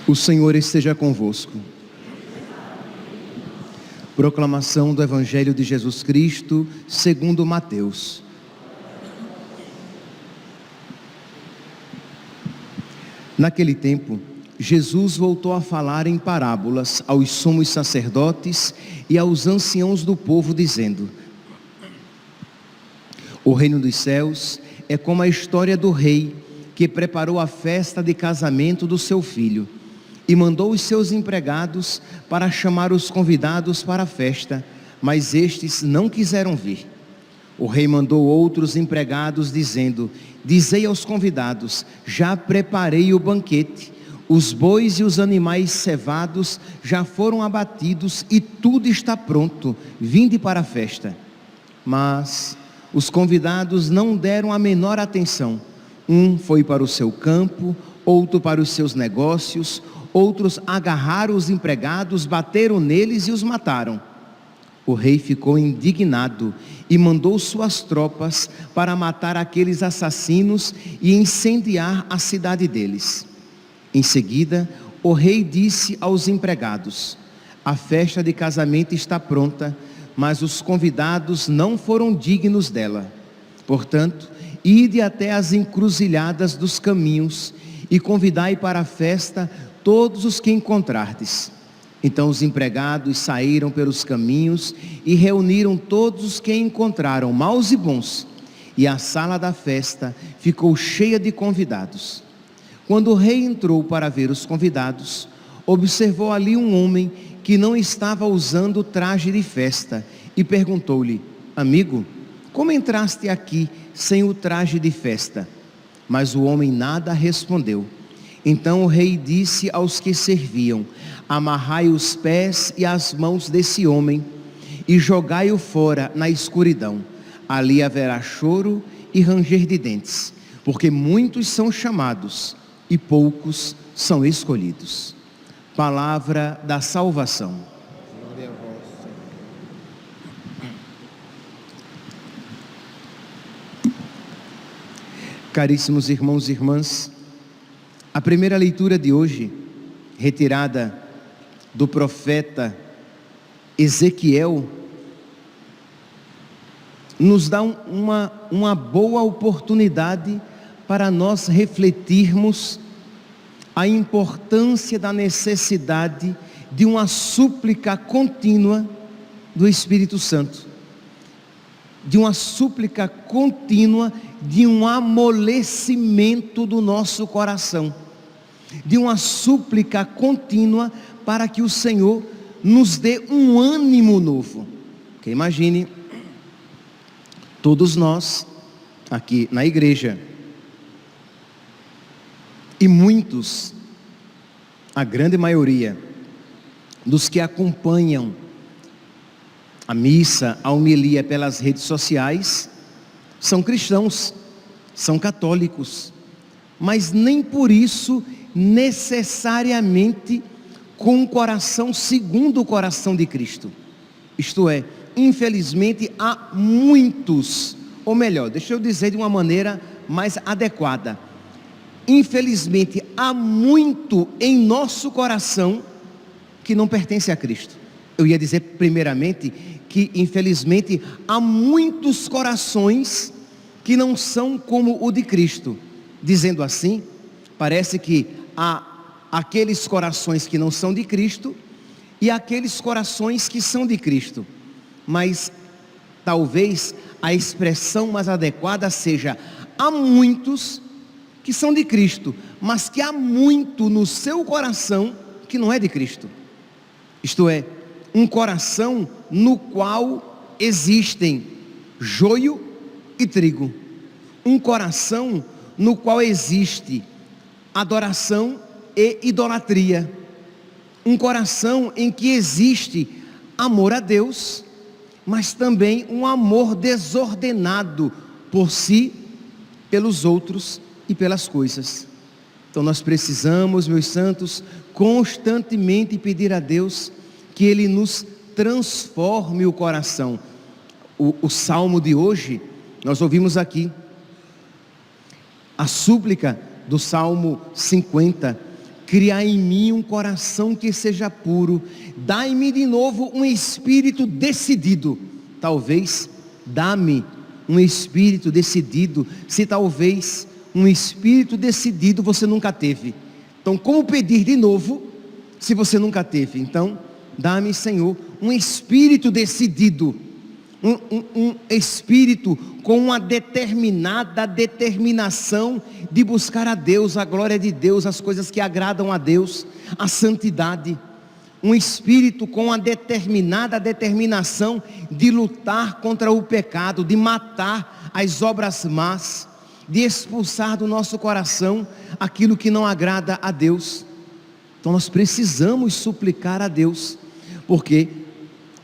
O Senhor esteja convosco. Proclamação do Evangelho de Jesus Cristo, segundo Mateus. Naquele tempo, Jesus voltou a falar em parábolas aos sumos sacerdotes e aos anciãos do povo, dizendo: O reino dos céus é como a história do rei que preparou a festa de casamento do seu filho e mandou os seus empregados para chamar os convidados para a festa, mas estes não quiseram vir. O rei mandou outros empregados, dizendo: Dizei aos convidados: já preparei o banquete, os bois e os animais cevados já foram abatidos e tudo está pronto, vinde para a festa. Mas os convidados não deram a menor atenção. Um foi para o seu campo, outro para os seus negócios, outros agarraram os empregados, bateram neles e os mataram. O rei ficou indignado e mandou suas tropas para matar aqueles assassinos e incendiar a cidade deles. Em seguida, o rei disse aos empregados: a festa de casamento está pronta, mas os convidados não foram dignos dela. Portanto, ide até as encruzilhadas dos caminhos e convidai para a festa todos os que encontrardes. Então os empregados saíram pelos caminhos e reuniram todos os que encontraram, maus e bons, e a sala da festa ficou cheia de convidados. Quando o rei entrou para ver os convidados, observou ali um homem que não estava usando traje de festa e perguntou-lhe: amigo, como entraste aqui sem o traje de festa? Mas o homem nada respondeu. Então o rei disse aos que serviam: amarrai os pés e as mãos desse homem e jogai-o fora na escuridão. Ali haverá choro e ranger de dentes, porque muitos são chamados e poucos são escolhidos. Palavra da salvação. Glória a vós, Senhor. Caríssimos irmãos e irmãs, a primeira leitura de hoje, retirada do profeta Ezequiel, nos dá uma boa oportunidade para nós refletirmos a importância da necessidade de uma súplica contínua do Espírito Santo, de uma súplica contínua, de um amolecimento do nosso coração, de uma súplica contínua para que o Senhor nos dê um ânimo novo. Porque imagine, todos nós aqui na igreja, e muitos, a grande maioria dos que acompanham a missa, a homilia pelas redes sociais, são cristãos, são católicos, mas nem por isso necessariamente com um coração segundo o coração de Cristo. Isto é, infelizmente há muitos, ou melhor, deixa eu dizer de uma maneira mais adequada, infelizmente há muito em nosso coração que não pertence a Cristo. Eu ia dizer primeiramente que infelizmente há muitos corações que não são como o de Cristo. Dizendo assim, parece que há aqueles corações que não são de Cristo e aqueles corações que são de Cristo. Mas talvez a expressão mais adequada seja: há muitos que são de Cristo, mas que há muito no seu coração que não é de Cristo. Isto é, um coração no qual existem joio e trigo. Um coração no qual existe adoração e idolatria. Um coração em que existe amor a Deus, mas também um amor desordenado por si, pelos outros e pelas coisas. Então nós precisamos, meus santos, constantemente pedir a Deus que Ele nos transforme o coração. O salmo de hoje, nós ouvimos aqui, a súplica do Salmo 50, criar em mim um coração que seja puro, dai-me de novo um espírito decidido. Talvez, dá-me um espírito decidido, se talvez um espírito decidido você nunca teve. Então, como pedir de novo, se você nunca teve? Então, dá-me, Senhor, um espírito decidido, um espírito com uma determinada determinação de buscar a Deus, a glória de Deus, as coisas que agradam a Deus, a santidade. Um espírito com a determinada determinação de lutar contra o pecado, de matar as obras más, de expulsar do nosso coração aquilo que não agrada a Deus. Então nós precisamos suplicar a Deus, porque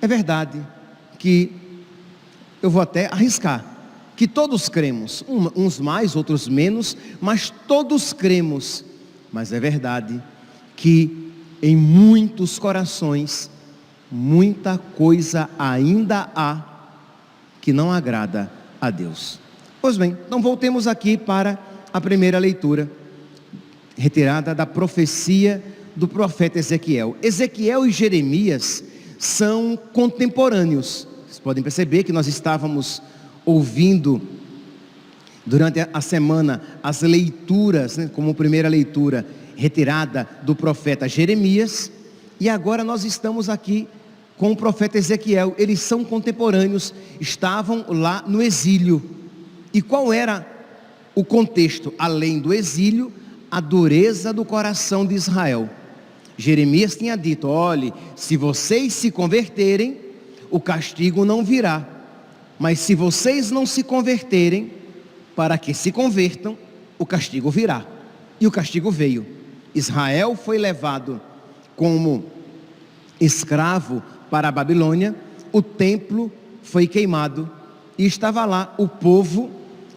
é verdade que, eu vou até arriscar, que todos cremos, uns mais, outros menos, mas todos cremos. Mas é verdade que em muitos corações, muita coisa ainda há que não agrada a Deus. Pois bem, então voltemos aqui para a primeira leitura, retirada da profecia do profeta Ezequiel. Ezequiel e Jeremias são contemporâneos. Vocês podem perceber que nós estávamos ouvindo durante a semana as leituras, como primeira leitura, retirada do profeta Jeremias, e agora nós estamos aqui com o profeta Ezequiel. Eles são contemporâneos, estavam lá no exílio. E qual era o contexto? Além do exílio, a dureza do coração de Israel. Jeremias tinha dito: olhe, se vocês se converterem, o castigo não virá, mas se vocês não se converterem, para que se convertam, o castigo virá. E o castigo veio. Israel foi levado como escravo para a Babilônia, o templo foi queimado, e estava lá o povo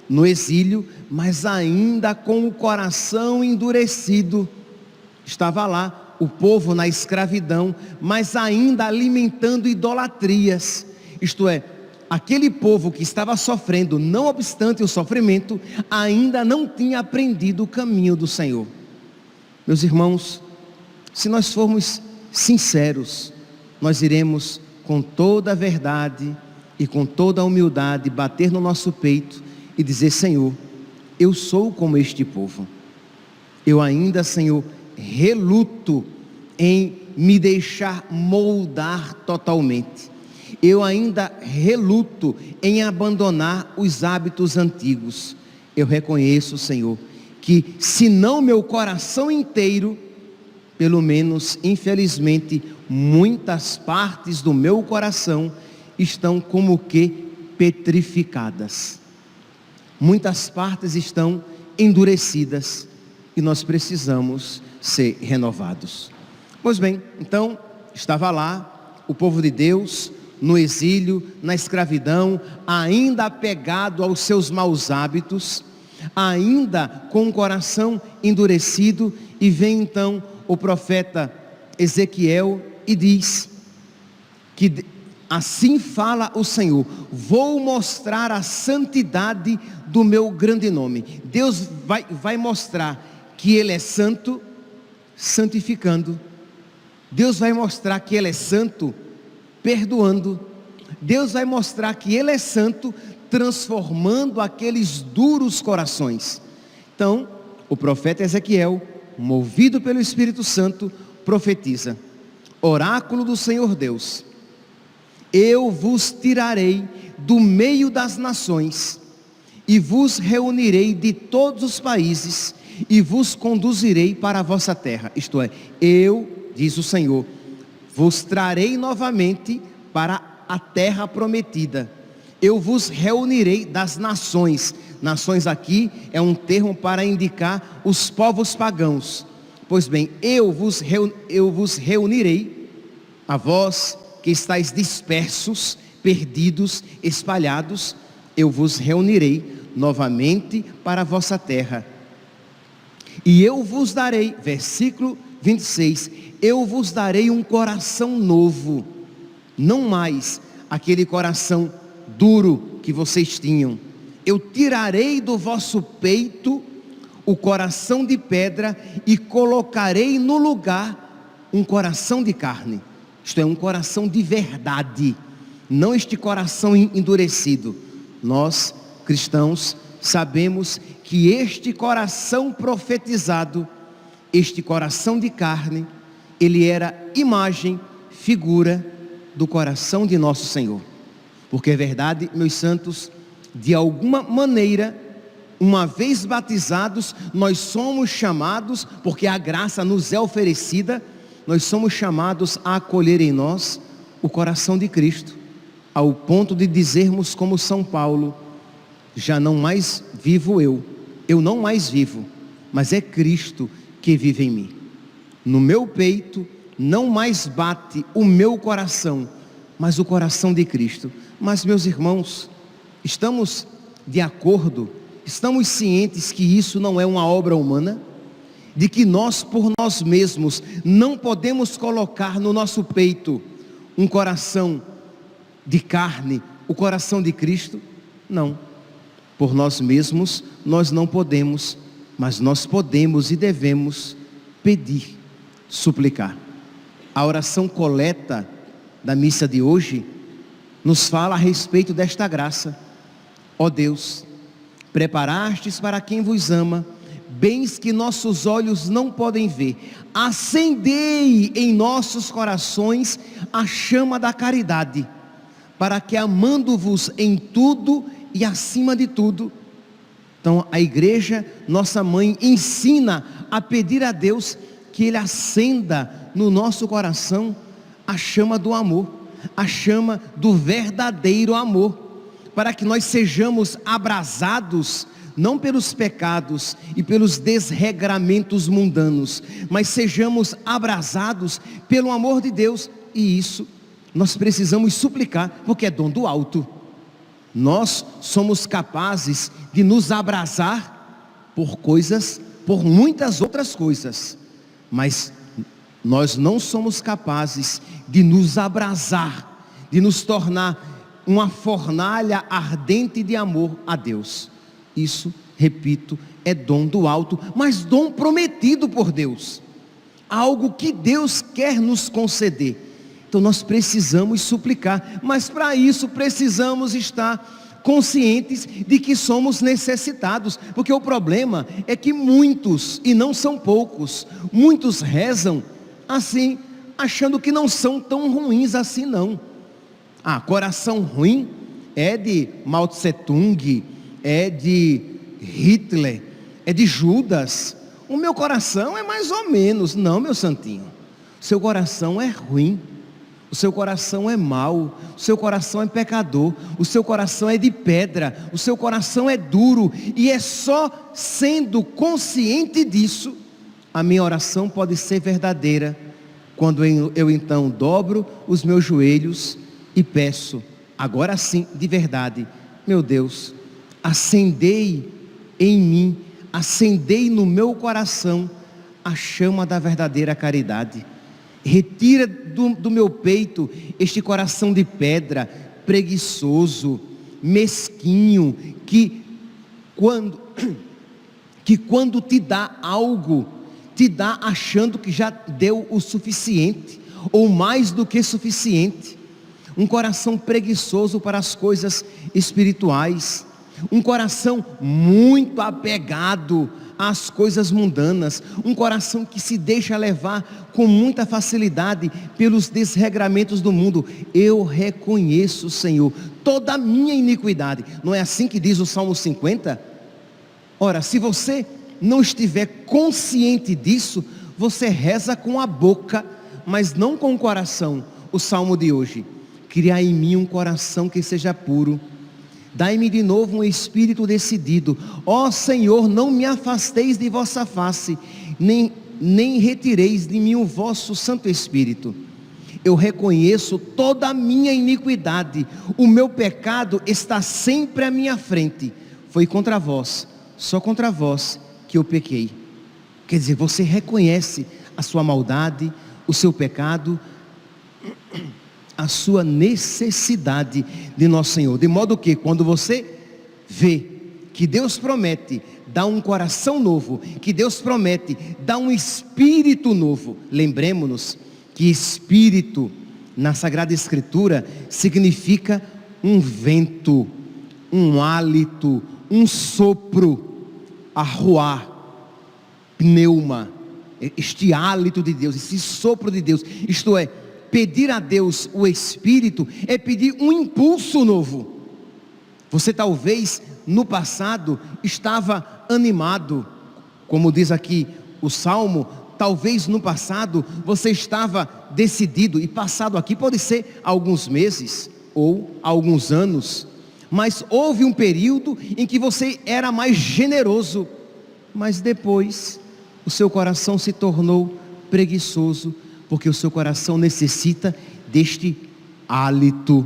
no exílio, mas ainda com o coração endurecido. Estava lá o povo na escravidão, mas ainda alimentando idolatrias. Isto é, aquele povo que estava sofrendo, não obstante o sofrimento, ainda não tinha aprendido o caminho do Senhor. Meus irmãos, se nós formos sinceros, nós iremos com toda a verdade e com toda a humildade bater no nosso peito e dizer: Senhor, eu sou como este povo. Eu ainda, Senhor, reluto em me deixar moldar totalmente. Eu ainda reluto em abandonar os hábitos antigos. Eu reconheço, Senhor, que se não meu coração inteiro, pelo menos, infelizmente, muitas partes do meu coração estão como que petrificadas. Muitas partes estão endurecidas e nós precisamos ser renovados. Pois bem, então, estava lá o povo de Deus no exílio, na escravidão, ainda apegado aos seus maus hábitos, ainda com o coração endurecido, e vem então o profeta Ezequiel e diz que assim fala o Senhor: vou mostrar a santidade do meu grande nome. Deus vai mostrar que Ele é santo, santificando. Deus vai mostrar que Ele é santo, perdoando. Deus vai mostrar que Ele é santo, transformando aqueles duros corações. Então, o profeta Ezequiel, movido pelo Espírito Santo, profetiza: oráculo do Senhor Deus, eu vos tirarei do meio das nações, e vos reunirei de todos os países, e vos conduzirei para a vossa terra. Isto é, eu, diz o Senhor, vos trarei novamente para a terra prometida. Eu vos reunirei das nações. Nações aqui é um termo para indicar os povos pagãos. Pois bem, eu vos reunirei, a vós que estáis dispersos, perdidos, espalhados, eu vos reunirei novamente para a vossa terra. E eu vos darei, versículo 26, eu vos darei um coração novo, não mais aquele coração duro que vocês tinham. Eu tirarei do vosso peito o coração de pedra e colocarei no lugar um coração de carne. Isto é, um coração de verdade, não este coração endurecido. Nós, cristãos, sabemos que este coração profetizado, este coração de carne, ele era imagem, figura do coração de nosso Senhor. Porque é verdade, meus santos, de alguma maneira, uma vez batizados, nós somos chamados, porque a graça nos é oferecida, nós somos chamados a acolher em nós o coração de Cristo, ao ponto de dizermos como São Paulo: já não mais vivo eu não mais vivo, mas é Cristo que vive em mim. No meu peito não mais bate o meu coração, mas o coração de Cristo. Mas, meus irmãos, estamos de acordo, estamos cientes que isso não é uma obra humana, de que nós por nós mesmos não podemos colocar no nosso peito um coração de carne, o coração de Cristo? Não, por nós mesmos nós não podemos, mas nós podemos e devemos pedir, suplicar. A oração coleta da missa de hoje nos fala a respeito desta graça. Ó Deus, preparastes para quem vos ama bens que nossos olhos não podem ver, acendei em nossos corações a chama da caridade, para que, amando-vos em tudo e acima de tudo. Então a igreja, nossa mãe, ensina a pedir a Deus que Ele acenda no nosso coração a chama do amor, a chama do verdadeiro amor, para que nós sejamos abrasados, não pelos pecados e pelos desregramentos mundanos, mas sejamos abrasados pelo amor de Deus. E isso nós precisamos suplicar, porque é dom do alto. Nós somos capazes de nos abrasar por coisas, por muitas outras coisas, mas nós não somos capazes de nos abrasar, de nos tornar uma fornalha ardente de amor a Deus. Isso, repito, é dom do alto, mas dom prometido por Deus, algo que Deus quer nos conceder. Então nós precisamos suplicar, mas para isso precisamos estar conscientes de que somos necessitados, porque o problema é que muitos, e não são poucos, muitos rezam assim, achando que não são tão ruins assim não. Coração ruim é de Mao Tse Tung, é de Hitler, é de Judas. O meu coração é mais ou menos. Não, meu santinho, o seu coração é ruim, o seu coração é mau, o seu coração é pecador, o seu coração é de pedra, o seu coração é duro, e é só sendo consciente disso, a minha oração pode ser verdadeira, quando eu então dobro os meus joelhos e peço, agora sim, de verdade: meu Deus, acendei em mim, acendei no meu coração a chama da verdadeira caridade. Retira do meu peito este coração de pedra, preguiçoso, mesquinho, que quando te dá algo, te dá achando que já deu o suficiente, ou mais do que suficiente. Um coração preguiçoso para as coisas espirituais, um coração muito apegado às coisas mundanas, um coração que se deixa levar com muita facilidade pelos desregramentos do mundo. Eu reconheço, Senhor, toda a minha iniquidade. Não é assim que diz o Salmo 50? Ora, se você não estiver consciente disso, você reza com a boca, mas não com o coração. O Salmo de hoje: criai em mim um coração que seja puro, dai-me de novo um espírito decidido. Ó Senhor, não me afasteis de vossa face, nem retireis de mim o vosso Santo Espírito. Eu reconheço toda a minha iniquidade, o meu pecado está sempre à minha frente. Foi contra vós, só contra vós que eu pequei. Quer dizer, você reconhece a sua maldade, o seu pecado, a sua necessidade de nosso Senhor. De modo que quando você vê que Deus promete dar um coração novo, que Deus promete dar um espírito novo, lembremos-nos que espírito na Sagrada Escritura significa um vento, um hálito, um sopro, arruar, pneuma, este hálito de Deus, esse sopro de Deus. Isto é, pedir a Deus o Espírito é pedir um impulso novo. Você talvez no passado estava animado, como diz aqui o Salmo, talvez no passado você estava decidido, e passado aqui pode ser alguns meses ou alguns anos, mas houve um período em que você era mais generoso, mas depois o seu coração se tornou preguiçoso, porque o seu coração necessita deste hálito,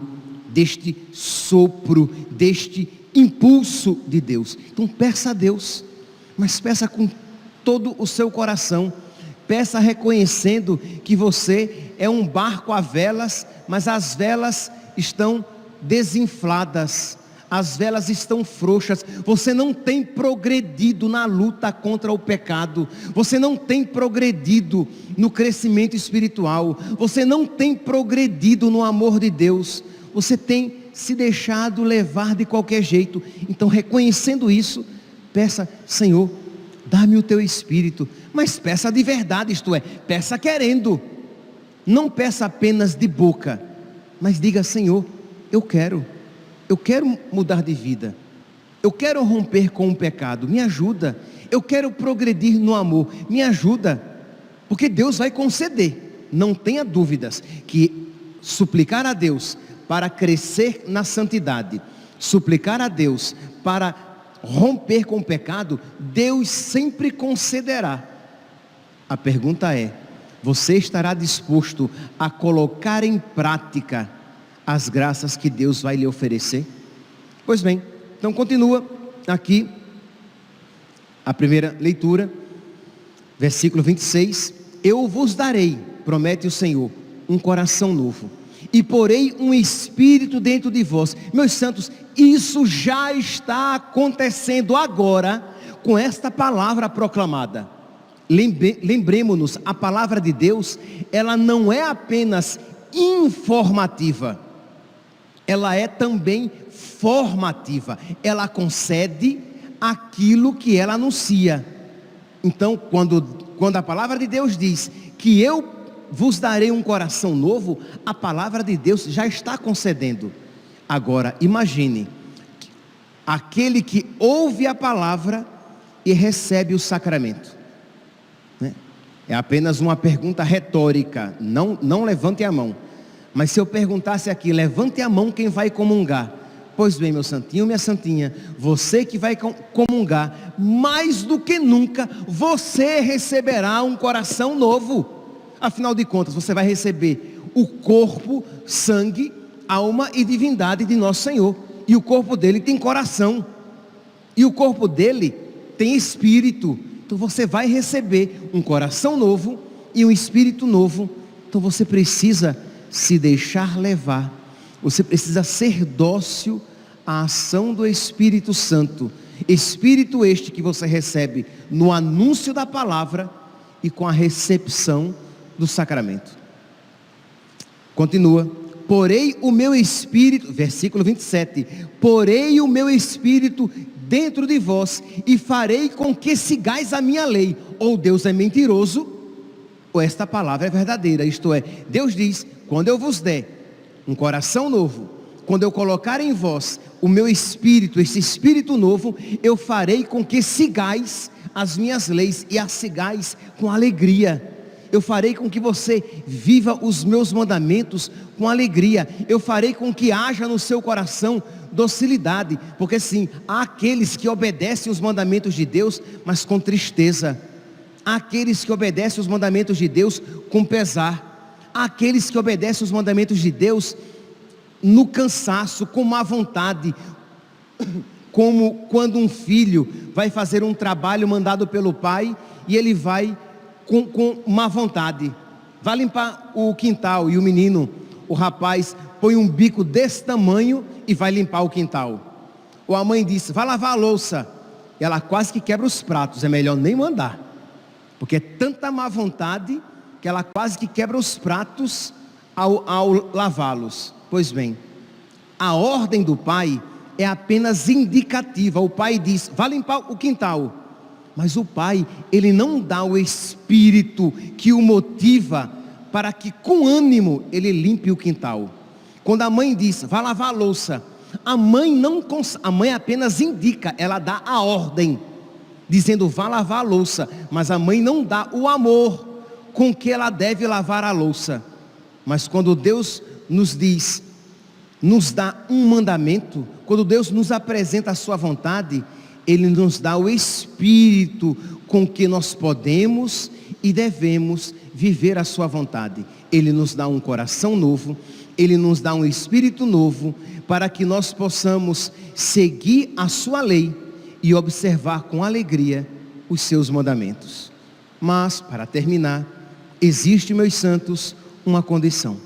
deste sopro, deste impulso de Deus. Então peça a Deus, mas peça com todo o seu coração, peça reconhecendo que você é um barco a velas, mas as velas estão desinfladas, as velas estão frouxas, você não tem progredido na luta contra o pecado, você não tem progredido no crescimento espiritual, você não tem progredido no amor de Deus, você tem se deixado levar de qualquer jeito. Então, reconhecendo isso, peça: Senhor, dá-me o teu Espírito, mas peça de verdade, isto é, peça querendo, não peça apenas de boca, mas diga: Senhor, eu quero mudar de vida, eu quero romper com o pecado, me ajuda, eu quero progredir no amor, me ajuda, porque Deus vai conceder. Não tenha dúvidas que suplicar a Deus para crescer na santidade, suplicar a Deus para romper com o pecado, Deus sempre concederá. A pergunta é: você estará disposto a colocar em prática as graças que Deus vai lhe oferecer? Pois bem, então continua aqui a primeira leitura, versículo 26, eu vos darei, promete o Senhor, um coração novo, e porei um espírito dentro de vós. Meus santos, isso já está acontecendo agora, com esta palavra proclamada. Lembremos-nos, a palavra de Deus, ela não é apenas informativa, ela é também formativa, ela concede aquilo que ela anuncia. Então, quando a palavra de Deus diz que eu vos darei um coração novo, a palavra de Deus já está concedendo. Agora, imagine, aquele que ouve a palavra e recebe o sacramento, né? É apenas uma pergunta retórica, não levante a mão. Mas se eu perguntasse aqui: levante a mão quem vai comungar. Pois bem, meu santinho, minha santinha, você que vai comungar, mais do que nunca, você receberá um coração novo. Afinal de contas, você vai receber o corpo, sangue, alma e divindade de nosso Senhor. E o corpo dele tem coração, e o corpo dele tem espírito. Então você vai receber um coração novo e um espírito novo. Então você precisa se deixar levar, você precisa ser dócil à ação do Espírito Santo, Espírito este que você recebe no anúncio da palavra e com a recepção do sacramento. Continua: porei o meu espírito, versículo 27, porei o meu espírito dentro de vós e farei com que sigais a minha lei. Ou Deus é mentiroso, ou esta palavra é verdadeira. Isto é, Deus diz: quando eu vos der um coração novo, quando eu colocar em vós o meu espírito, esse espírito novo, eu farei com que sigais as minhas leis, e as sigais com alegria. Eu farei com que você viva os meus mandamentos com alegria. Eu farei com que haja no seu coração docilidade, porque sim, há aqueles que obedecem os mandamentos de Deus, mas com tristeza. Há aqueles que obedecem os mandamentos de Deus com pesar. Há aqueles que obedecem os mandamentos de Deus no cansaço, com má vontade, como quando um filho vai fazer um trabalho mandado pelo pai e ele vai com má vontade, vai limpar o quintal e o menino, o rapaz, põe um bico desse tamanho e vai limpar o quintal. Ou a mãe disse, vai lavar a louça, ela quase que quebra os pratos, é melhor nem mandar, porque é tanta má vontade que ela quase que quebra os pratos ao lavá-los. Pois bem, a ordem do pai é apenas indicativa. O pai diz, vá limpar o quintal, mas o pai, ele não dá o espírito que o motiva para que com ânimo ele limpe o quintal. Quando a mãe diz, vá lavar a louça, a mãe apenas indica, ela dá a ordem, dizendo vá lavar a louça, mas a mãe não dá o amor com que ela deve lavar a louça. Mas quando Deus nos diz, nos dá um mandamento, quando Deus nos apresenta a sua vontade, Ele nos dá o Espírito com que nós podemos e devemos viver a sua vontade. Ele nos dá um coração novo, Ele nos dá um Espírito novo, para que nós possamos seguir a sua lei e observar com alegria os seus mandamentos. Mas, para terminar, existe, meus santos, uma condição.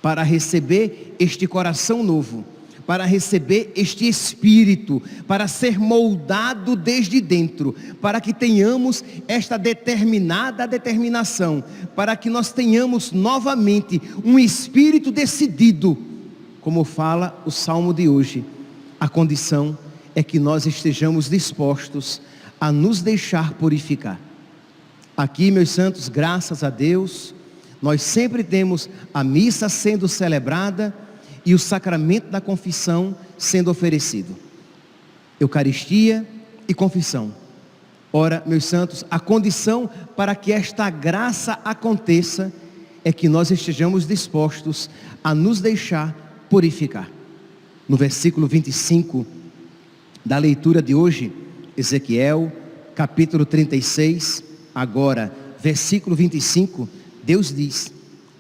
Para receber este coração novo, para receber este Espírito, para ser moldado desde dentro, para que tenhamos esta determinação, para que nós tenhamos novamente um Espírito decidido, como fala o Salmo de hoje. A condição é que nós estejamos dispostos a nos deixar purificar. Aqui, meus santos, graças a Deus, nós sempre temos a missa sendo celebrada e o sacramento da confissão sendo oferecido. Eucaristia e confissão. Ora, meus santos, a condição para que esta graça aconteça é que nós estejamos dispostos a nos deixar purificar. No versículo 25 da leitura de hoje, Ezequiel, capítulo 36, agora, versículo 25, Deus diz,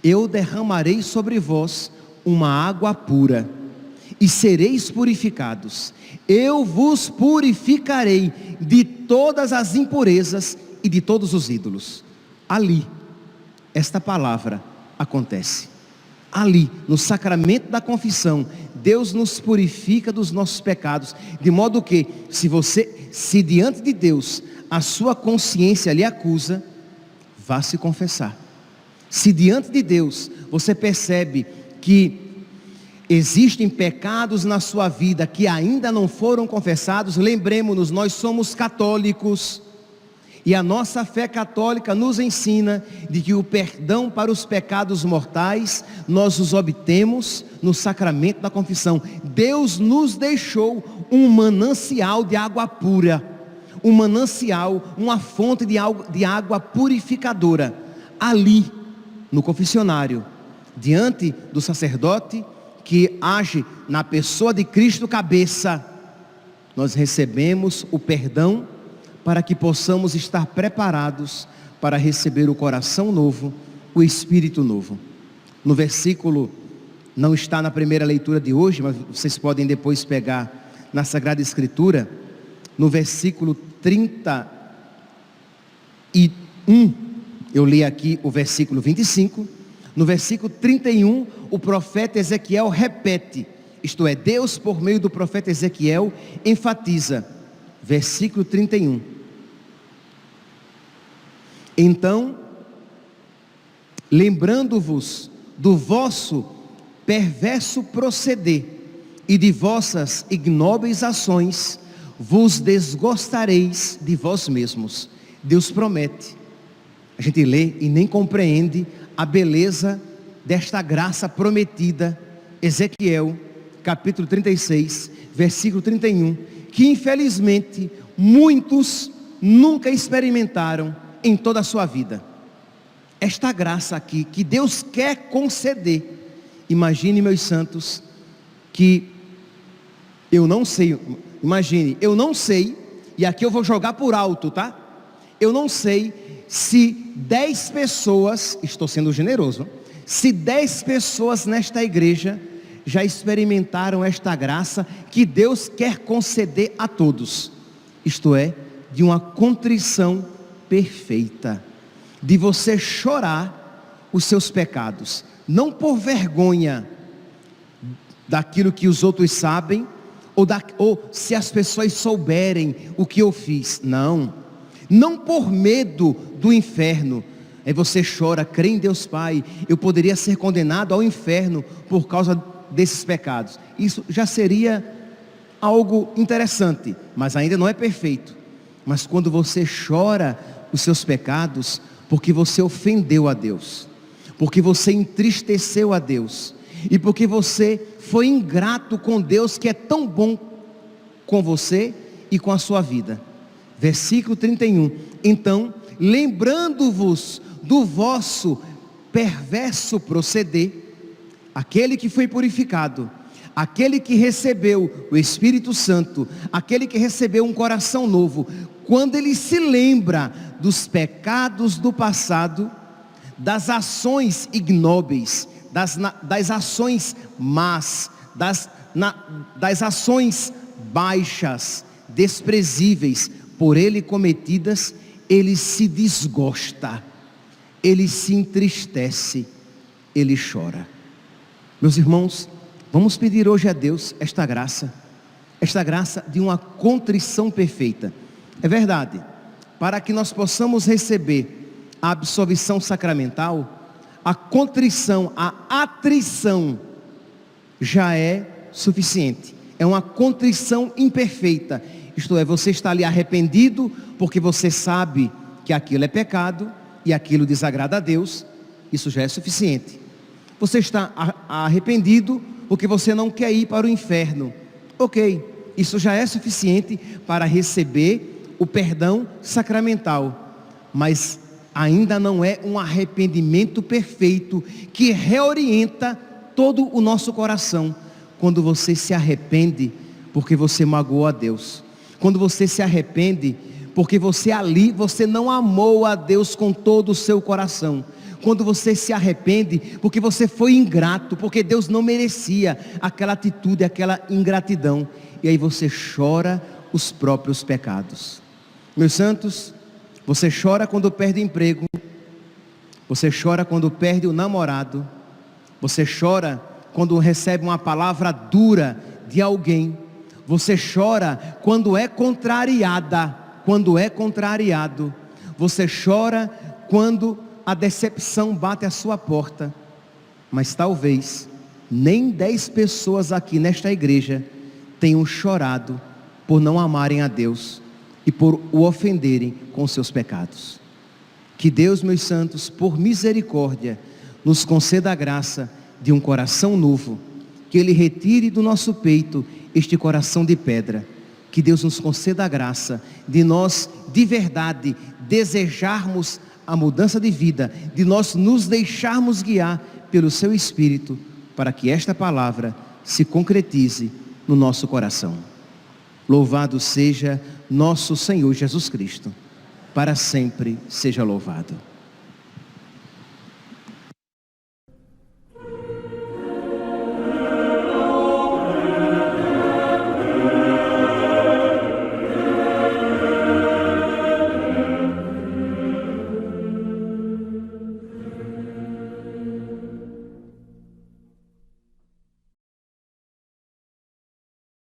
eu derramarei sobre vós uma água pura, e sereis purificados, eu vos purificarei de todas as impurezas e de todos os ídolos. Ali, esta palavra acontece. Ali, no sacramento da confissão, Deus nos purifica dos nossos pecados, de modo que, se diante de Deus, a sua consciência lhe acusa, vá se confessar. Se diante de Deus, você percebe que existem pecados na sua vida que ainda não foram confessados, lembremos-nos, nós somos católicos, e a nossa fé católica nos ensina de que o perdão para os pecados mortais, nós os obtemos no sacramento da confissão. Deus nos deixou um manancial de água pura, um manancial, uma fonte de água purificadora, ali, no confessionário, diante do sacerdote, que age na pessoa de Cristo cabeça, nós recebemos o perdão, para que possamos estar preparados para receber o coração novo, o Espírito novo. No versículo, não está na primeira leitura de hoje, mas vocês podem depois pegar na Sagrada Escritura, no versículo 31, eu li aqui o versículo 25, no versículo 31, o profeta Ezequiel repete, isto é, Deus por meio do profeta Ezequiel enfatiza, versículo 31. Então, lembrando-vos do vosso perverso proceder e de vossas ignóbeis ações, vos desgostareis de vós mesmos. Deus promete. A gente lê e nem compreende a beleza desta graça prometida. Ezequiel, capítulo 36, versículo 31, que infelizmente muitos nunca experimentaram em toda a sua vida. Esta graça aqui, que Deus quer conceder. Imagine, meus santos, que eu não sei, imagine, eu não sei, e aqui eu vou jogar por alto, tá? Eu não sei se 10 pessoas, estou sendo generoso, se 10 pessoas nesta igreja já experimentaram esta graça que Deus quer conceder a todos, isto é, de uma contrição perfeita, de você chorar os seus pecados, não por vergonha daquilo que os outros sabem, ou se as pessoas souberem o que eu fiz, não por medo do inferno. Aí você chora, crê em Deus Pai, eu poderia ser condenado ao inferno por causa desses pecados. Isso já seria algo interessante, mas ainda não é perfeito. Mas quando você chora os seus pecados, porque você ofendeu a Deus, porque você entristeceu a Deus, e porque você foi ingrato com Deus, que é tão bom com você e com a sua vida. Versículo 31, então, lembrando-vos do vosso perverso proceder, aquele que foi purificado, aquele que recebeu o Espírito Santo, aquele que recebeu um coração novo, quando ele se lembra dos pecados do passado, das ações ignóbeis, das ações más, das ações baixas, desprezíveis, por ele cometidas, ele se desgosta, ele se entristece, ele chora. Meus irmãos, vamos pedir hoje a Deus esta graça de uma contrição perfeita. É verdade, para que nós possamos receber a absolvição sacramental, a contrição, a atrição já é suficiente. É uma contrição imperfeita, isto é, você está ali arrependido porque você sabe que aquilo é pecado e aquilo desagrada a Deus, isso já é suficiente. Você está arrependido porque você não quer ir para o inferno, ok, isso já é suficiente para receber o perdão sacramental, mas ainda não é um arrependimento perfeito que reorienta todo o nosso coração. Quando você se arrepende porque você magoou a Deus, quando você se arrepende porque você não amou a Deus com todo o seu coração, quando você se arrepende porque você foi ingrato, porque Deus não merecia aquela atitude, aquela ingratidão, e aí você chora os próprios pecados. Meus santos, você chora quando perde o emprego, você chora quando perde o namorado, você chora quando recebe uma palavra dura de alguém, você chora quando é contrariada, quando é contrariado, você chora quando a decepção bate à sua porta, mas talvez nem 10 pessoas aqui nesta igreja tenham chorado por não amarem a Deus e por o ofenderem com seus pecados. Que Deus, meus santos, por misericórdia, nos conceda a graça de um coração novo, que Ele retire do nosso peito este coração de pedra, que Deus nos conceda a graça de nós, de verdade, desejarmos a mudança de vida, de nós nos deixarmos guiar pelo Seu Espírito, para que esta palavra se concretize no nosso coração. Louvado seja nosso Senhor Jesus Cristo, para sempre seja louvado.